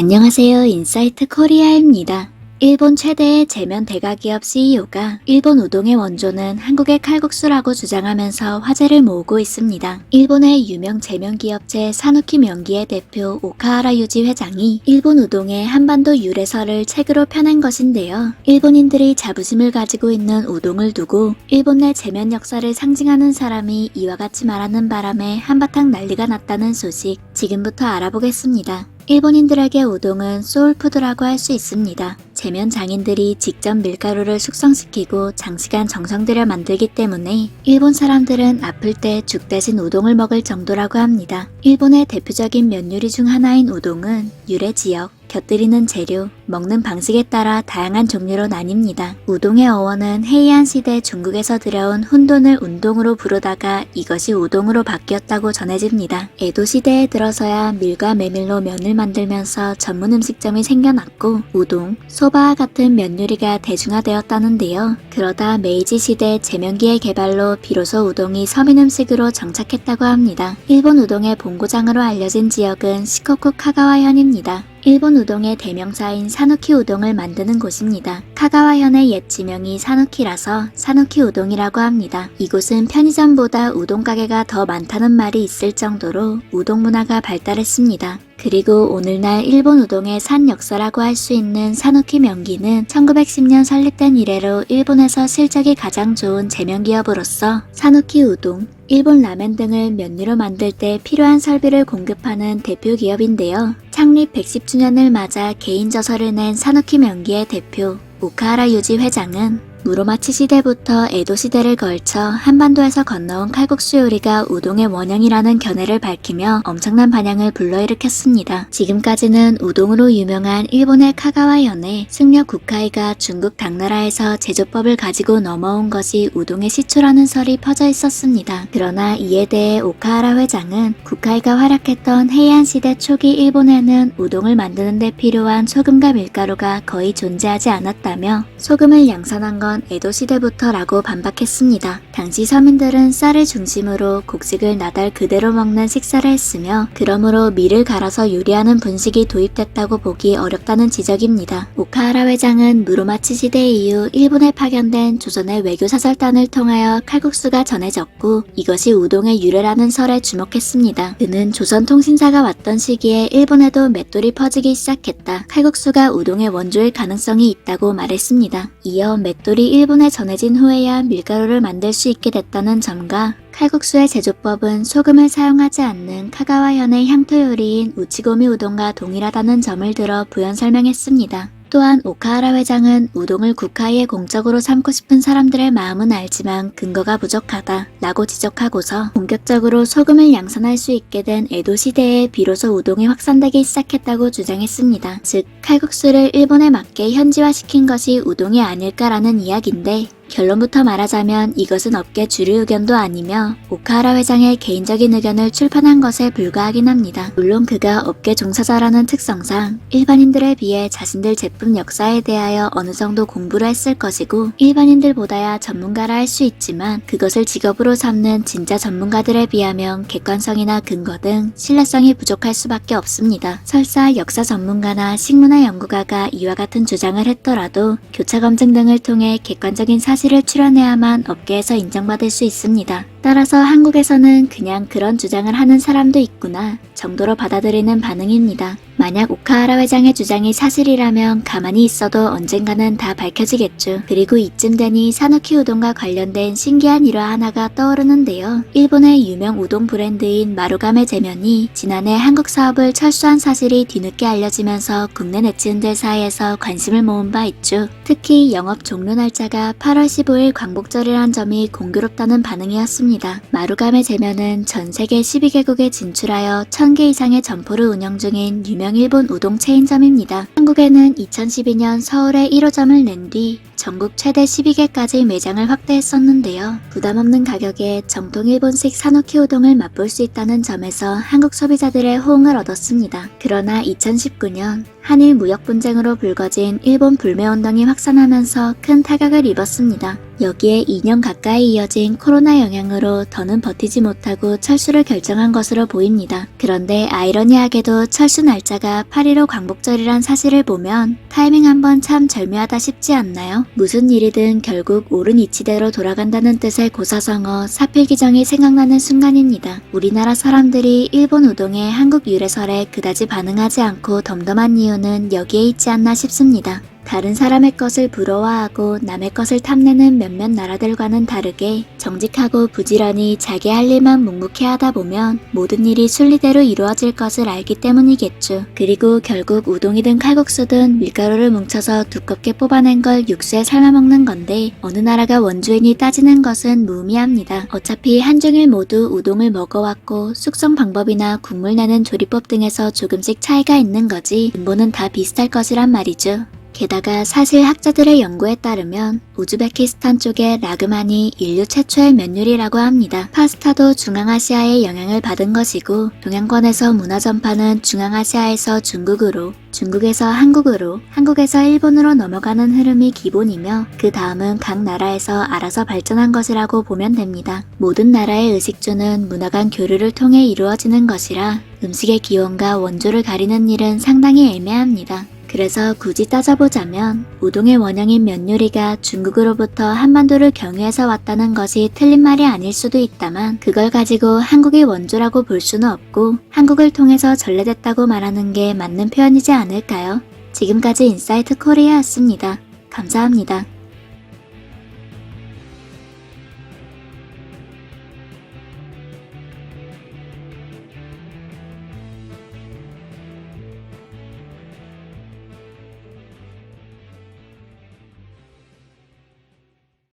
안녕하세요. 인사이트 코리아입니다. 일본 최대의 제면 대가기업 CEO가 일본 우동의 원조는 한국의 칼국수라고 주장하면서 화제를 모으고 있습니다. 일본의 유명 제면 기업체 사누키 명기의 대표 오카하라 유지 회장이 일본 우동의 한반도 유래설을 책으로 펴낸 것인데요. 일본인들이 자부심을 가지고 있는 우동을 두고 일본 내 제면 역사를 상징하는 사람이 이와 같이 말하는 바람에 한바탕 난리가 났다는 소식 지금부터 알아보겠습니다. 일본인들에게 우동은 소울푸드라고 할 수 있습니다. 제면 장인들이 직접 밀가루를 숙성시키고 장시간 정성 들여 만들기 때문에 일본 사람들은 아플 때 죽 대신 우동을 먹을 정도라고 합니다. 일본의 대표적인 면 요리 중 하나인 우동은 유래 지역, 곁들이는 재료, 먹는 방식에 따라 다양한 종류로 나뉩니다. 우동의 어원은 헤이안 시대 중국에서 들여온 혼돈을 운동으로 부르다가 이것이 우동으로 바뀌었다고 전해집니다. 에도 시대에 들어서야 밀과 메밀로 면을 만들면서 전문 음식점이 생겨났고 우동, 소바와 같은 면 요리가 대중화되었다는데요. 그러다 메이지 시대 제면기의 개발로 비로소 우동이 서민 음식으로 정착했다고 합니다. 일본 우동의 본고장으로 알려진 지역은 시코쿠 카가와현입니다. 일본 우동의 대명사인 사누키 우동을 만드는 곳입니다. 카가와현의 옛 지명이 사누키라서 사누키 우동이라고 합니다. 이곳은 편의점보다 우동 가게가 더 많다는 말이 있을 정도로 우동 문화가 발달했습니다. 그리고 오늘날 일본 우동의 산 역사라고 할 수 있는 사누키 명기는 1910년 설립된 이래로 일본에서 실적이 가장 좋은 제면 기업으로서 사누키 우동, 일본 라멘 등을 면류로 만들 때 필요한 설비를 공급하는 대표 기업인데요. 창립 110주년을 맞아 개인 저서를 낸 사누키 명기의 대표 오카하라 유지 회장은 무로마치 시대부터 에도 시대를 걸쳐 한반도에서 건너온 칼국수 요리가 우동의 원형이라는 견해를 밝히며 엄청난 반향을 불러일으켰습니다. 지금까지는 우동으로 유명한 일본의 카가와현에 승려 구카이가 중국 당나라에서 제조법을 가지고 넘어온 것이 우동의 시초라는 설이 퍼져 있었습니다. 그러나 이에 대해 오카하라 회장은 구카이가 활약했던 헤이안 시대 초기 일본에는 우동을 만드는 데 필요한 소금과 밀가루가 거의 존재하지 않았다며 소금을 양산한 건 에도 시대부터라고 반박했습니다. 당시 서민들은 쌀을 중심으로 곡식을 나달 그대로 먹는 식사를 했으며 그러므로 밀을 갈아서 요리하는 분식이 도입됐다고 보기 어렵다는 지적입니다. 오카하라 회장은 무로마치 시대 이후 일본에 파견된 조선의 외교사절단을 통하여 칼국수가 전해졌고 이것이 우동의 유래라는 설에 주목했습니다. 그는 조선 통신사가 왔던 시기에 일본에도 맷돌이 퍼지기 시작했다. 칼국수가 우동의 원조일 가능성이 있다고 말했습니다. 이어 맷돌이 일본에 전해진 후에야 밀가루를 만들 수 있게 됐다는 점과 칼국수의 제조법은 소금을 사용하지 않는 카가와현의 향토 요리인 우치고미 우동과 동일하다는 점을 들어 부연 설명했습니다. 또한 오카하라 회장은 우동을 구카이의 공적으로 삼고 싶은 사람들의 마음은 알지만 근거가 부족하다 라고 지적하고서 본격적으로 소금을 양산할 수 있게 된 에도 시대에 비로소 우동이 확산되기 시작했다고 주장했습니다. 즉 칼국수를 일본에 맞게 현지화시킨 것이 우동이 아닐까라는 이야기인데 결론부터 말하자면 이것은 업계 주류 의견도 아니며 오카하라 회장의 개인적인 의견을 출판한 것에 불과하긴 합니다. 물론 그가 업계 종사자라는 특성상 일반인들에 비해 자신들 제품 역사에 대하여 어느 정도 공부를 했을 것이고 일반인들보다야 전문가라 할 수 있지만 그것을 직업으로 삼는 진짜 전문가들에 비하면 객관성이나 근거 등 신뢰성이 부족할 수밖에 없습니다. 설사 역사 전문가나 식문화 연구가가 이와 같은 주장을 했더라도 교차 검증 등을 통해 객관적인 사실을 출연해야만 업계에서 인정받을 수 있습니다. 따라서 한국에서는 그냥 그런 주장을 하는 사람도 있구나 정도로 받아들이는 반응입니다. 만약 오카하라 회장의 주장이 사실이라면 가만히 있어도 언젠가는 다 밝혀지겠죠. 그리고 이쯤 되니 사누키 우동과 관련된 신기한 일화 하나가 떠오르는데요. 일본의 유명 우동 브랜드인 마루가메 제면이 지난해 한국 사업을 철수한 사실이 뒤늦게 알려지면서 국내 네티즌들 사이에서 관심을 모은 바 있죠. 특히 영업 종료 날짜가 8월 15일 광복절이란 점이 공교롭다는 반응이었습니다. 마루가메 제면은 전 세계 12개국에 진출하여 1000개 이상의 점포를 운영 중인 유명 일본 우동 체인점입니다. 한국에는 2012년 서울에 1호점을 낸 뒤 전국 최대 12개까지 매장을 확대했었는데요. 부담없는 가격에 정통 일본식 사누키 우동을 맛볼 수 있다는 점에서 한국 소비자들의 호응을 얻었습니다. 그러나 2019년 한일 무역 분쟁으로 불거진 일본 불매운동이 확산하면서 큰 타격을 입었습니다. 여기에 2년 가까이 이어진 코로나 영향으로 더는 버티지 못하고 철수를 결정한 것으로 보입니다. 그런데 아이러니하게도 철수 날짜가 8.15 광복절이란 사실을 보면 타이밍 한번 참 절묘하다 싶지 않나요? 무슨 일이든 결국 옳은 이치대로 돌아간다는 뜻의 고사성어 사필기정이 생각나는 순간입니다. 우리나라 사람들이 일본 우동의 한국 유래설에 그다지 반응하지 않고 덤덤한 이유는 여기에 있지 않나 싶습니다. 다른 사람의 것을 부러워하고 남의 것을 탐내는 몇몇 나라들과는 다르게 정직하고 부지런히 자기 할 일만 묵묵히 하다 보면 모든 일이 순리대로 이루어질 것을 알기 때문이겠죠. 그리고 결국 우동이든 칼국수든 밀가루를 뭉쳐서 두껍게 뽑아낸 걸 육수에 삶아 먹는 건데 어느 나라가 원주인이 따지는 것은 무의미합니다. 어차피 한중일 모두 우동을 먹어왔고 숙성 방법이나 국물 내는 조리법 등에서 조금씩 차이가 있는 거지 근본은 다 비슷할 것이란 말이죠. 게다가 사실 학자들의 연구에 따르면 우즈베키스탄 쪽의 라그만이 인류 최초의 면 요리라고 합니다. 파스타도 중앙아시아의 영향을 받은 것이고 동양권에서 문화 전파는 중앙아시아에서 중국으로, 중국에서 한국으로, 한국에서 일본으로 넘어가는 흐름이 기본이며 그 다음은 각 나라에서 알아서 발전한 것이라고 보면 됩니다. 모든 나라의 의식주는 문화 간 교류를 통해 이루어지는 것이라 음식의 기원과 원조를 가리는 일은 상당히 애매합니다. 그래서 굳이 따져보자면 우동의 원형인 면 요리가 중국으로부터 한반도를 경유해서 왔다는 것이 틀린 말이 아닐 수도 있다만 그걸 가지고 한국의 원조라고 볼 수는 없고 한국을 통해서 전래됐다고 말하는 게 맞는 표현이지 않을까요? 지금까지 인사이트 코리아였습니다. 감사합니다.